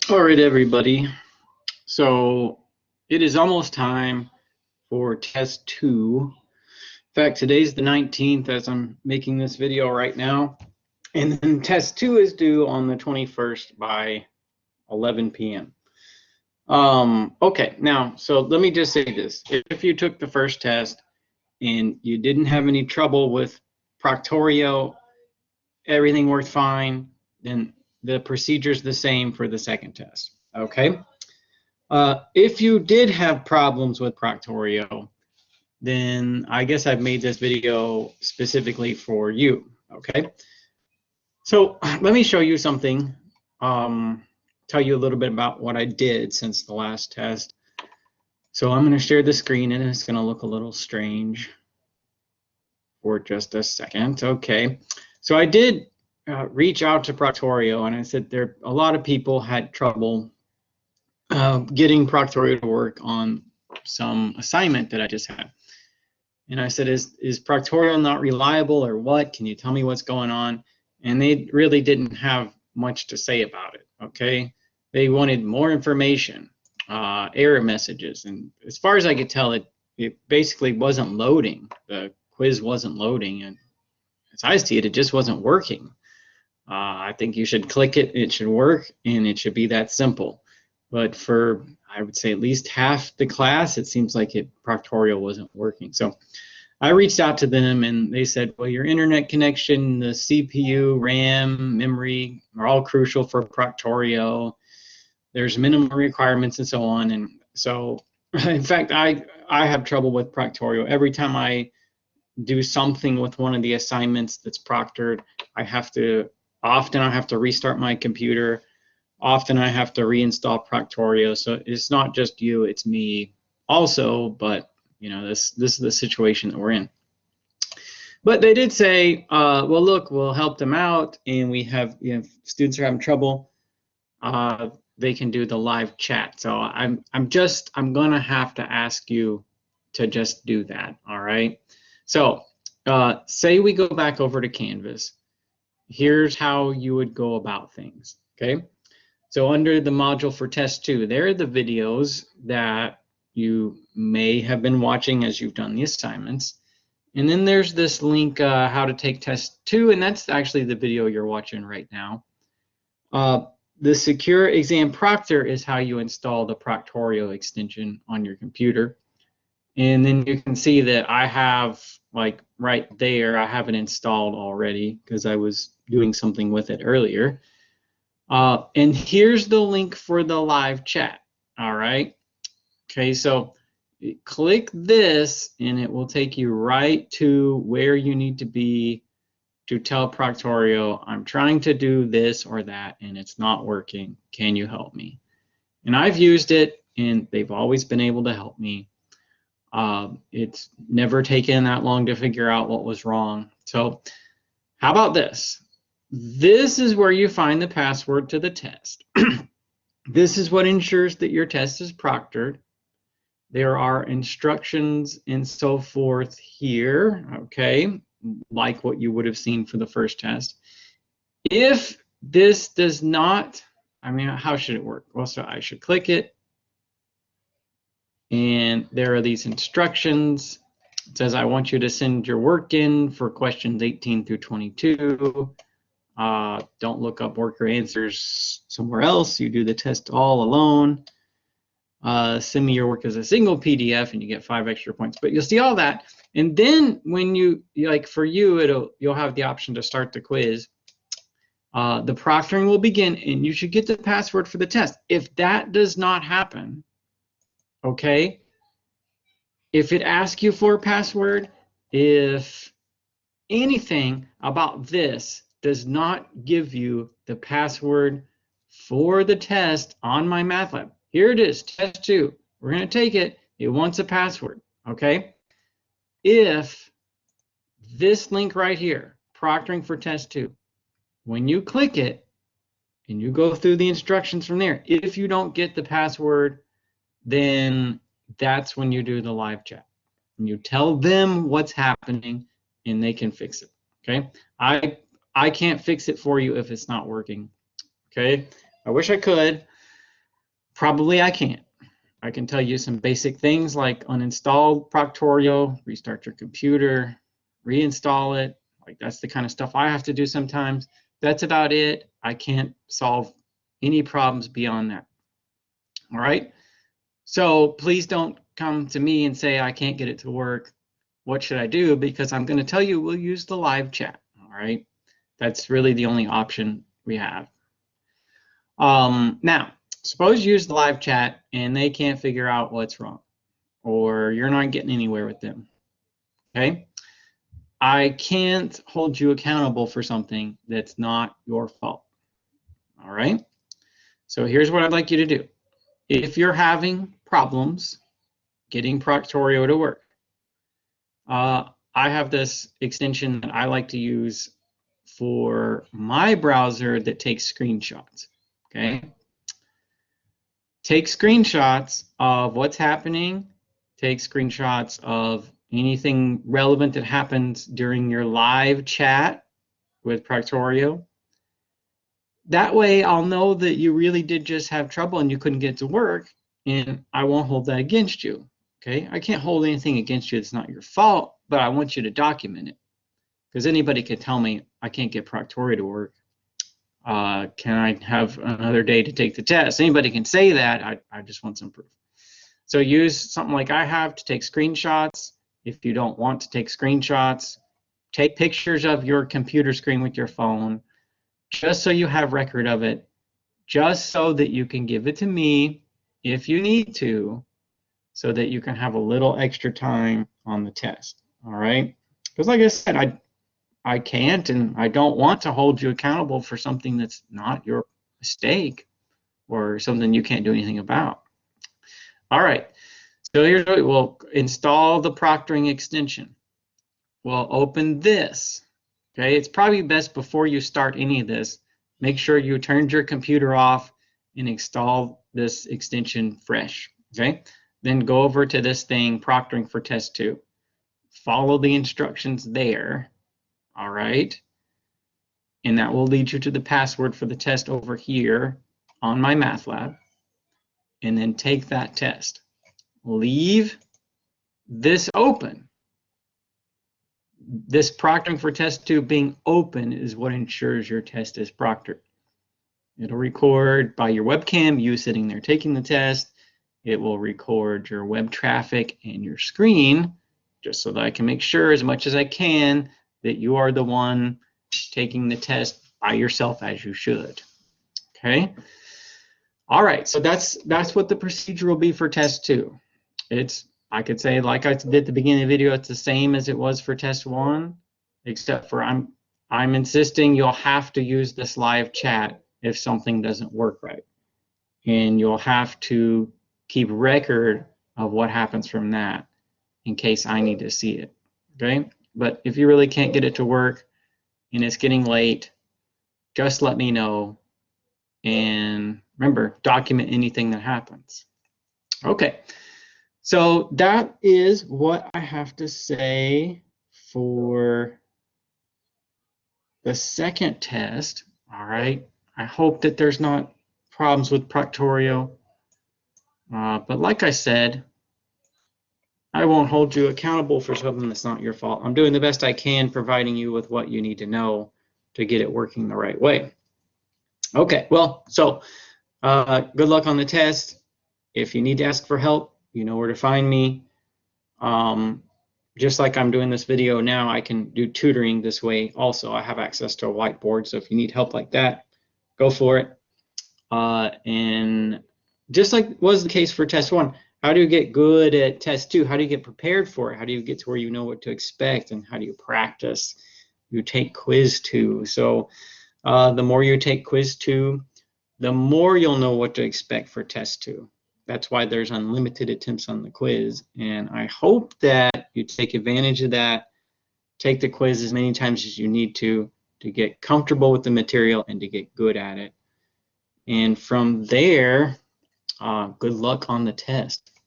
All right, everybody. So it is almost time for test 2. In fact, today's the 19th as I'm making this video right now. And then test 2 is due on the 21st by 11 p.m. Okay, now, so let me just say this. If you took the first test and you didn't have any trouble with proctorio, everything worked fine, then the procedure is the same for the second test. Okay? If you did have problems with proctorio, then I guess I've made this video specifically for you, okay? So let me show you something, tell you a little bit about what I did since the last test. So I'm going to share the screen and it's going to look a little strange for just a second. Okay, so I did reach out to proctorio and I said a lot of people had trouble getting proctorio to work on some assignment that I just had. And I said, is proctorio not reliable or what? Can you tell me what's going on? And they really didn't have much to say about it, okay? They wanted more information, error messages. And as far as I could tell, it basically wasn't loading. The quiz wasn't loading. And as I see it, it just wasn't working. I think you should click it, it should work, and it should be that simple. But for, I would say, at least half the class, it seems like proctorio wasn't working. So I reached out to them and they said, well, your internet connection, the CPU, RAM, memory are all crucial for proctorio. There's minimum requirements and so on. And so, in fact, I have trouble with proctorio. Every time I do something with one of the assignments that's proctored, often I have to restart my computer. Often I have to reinstall proctorio. So it's not just you, it's me also, but you know, this is the situation that we're in. But they did say, well, look, we'll help them out, and we have, you know, if students are having trouble, they can do the live chat. So I'm gonna have to ask you to just do that. All right. So say we go back over to Canvas. Here's how you would go about things. Okay. So under the module for test 2, there are the videos that you may have been watching as you've done the assignments. And then there's this link, how to take test 2, and that's actually the video you're watching right now. The Secure Exam Proctor is how you install the Proctorio extension on your computer. And then you can see that I have, like right there, I have it installed already because I was doing something with it earlier. And here's the link for the live chat. All right. Okay, so click this and it will take you right to where you need to be to tell proctorio, I'm trying to do this or that and it's not working. Can you help me? And I've used it and they've always been able to help me. It's never taken that long to figure out what was wrong. So how about this? This is where you find the password to the test. This is what ensures that your test is proctored. There are instructions and so forth here, okay, like what you would have seen for the first test. If this does not, I mean, how should it work? Well, so I should click it, and there are these instructions. It says, I want you to send your work in for questions 18 through 22. Don't look up worker answers somewhere else. You do the test all alone. Send me your work as a single PDF and you get 5 extra points. But you'll see all that. And then when you, like for you, you'll have the option to start the quiz. The proctoring will begin and you should get the password for the test. If that does not happen, okay, if it asks you for a password, if anything about this does not give you the password for the test on MyMathLab. Here it is, test 2. We're going to take it. It wants a password, okay? If this link right here, proctoring for test 2, when you click it and you go through the instructions from there, if you don't get the password, then that's when you do the live chat. And you tell them what's happening and they can fix it, okay? I can't fix it for you if it's not working, okay? I wish I could, Probably I can't. I can tell you some basic things like uninstall proctorio, restart your computer, reinstall it. Like that's the kind of stuff I have to do sometimes. That's about it. I can't solve any problems beyond that. All right. So please don't come to me and say I can't get it to work. What should I do? Because I'm going to tell you we'll use the live chat. All right. That's really the only option we have. Now, suppose you use the live chat and they can't figure out what's wrong, or you're not getting anywhere with them. Okay. I can't hold you accountable for something that's not your fault. All right. So here's what I'd like you to do. If you're having problems getting Proctorio to work, I have this extension that I like to use for my browser that takes screenshots. Okay. Take screenshots of what's happening. Take screenshots of anything relevant that happens during your live chat with Proctorio. That way I'll know that you really did just have trouble and you couldn't get it to work, and I won't hold that against you. Okay, I can't hold anything against you that's not your fault, but I want you to document it, because anybody can tell me I can't get Proctorio to work. Can I have another day to take the test? Anybody can say that. I just want some proof. So use something like I have to take screenshots. If you don't want to take screenshots, take pictures of your computer screen with your phone, just so you have record of it, just so that you can give it to me if you need to, so that you can have a little extra time on the test. All right? Because like I said, I can't and I don't want to hold you accountable for something that's not your mistake or something you can't do anything about. All right, so here's what we'll install the proctoring extension. We'll open this. Okay, it's probably best before you start any of this, make sure you turned your computer off and install this extension fresh. Okay, then go over to this thing, proctoring for test 2. Follow the instructions there. All right, and that will lead you to the password for the test over here on my math lab, and then take that test. Leave this open. This proctoring for test 2 being open is what ensures your test is proctored. It'll record by your webcam, you sitting there taking the test. It will record your web traffic and your screen, just so that I can make sure as much as I can that you are the one taking the test by yourself, as you should. Okay. All right. So that's what the procedure will be for test 2. I could say, like I did at the beginning of the video, it's the same as it was for test 1, except for I'm insisting you'll have to use this live chat if something doesn't work right, and you'll have to keep record of what happens from that in case I need to see it. Okay, but if you really can't get it to work and it's getting late, just let me know, and remember, document anything that happens. Okay, so that is what I have to say for the second test. All right, I hope that there's not problems with Proctorio, but like I said, I won't hold you accountable for something that's not your fault. I'm doing the best I can, providing you with what you need to know to get it working the right way. Okay, well, so good luck on the test. If you need to ask for help, you know where to find me. Just like I'm doing this video now, I can do tutoring this way also. I have access to a whiteboard, so if you need help like that, go for it. And just like was the case for test 1, how do you get good at test 2? How do you get prepared for it? How do you get to where you know what to expect, and how do you practice? You take quiz 2. So the more you take quiz 2, the more you'll know what to expect for test 2. That's why there's unlimited attempts on the quiz, and I hope that you take advantage of that. Take the quiz as many times as you need to get comfortable with the material and to get good at it. And from there, good luck on the test.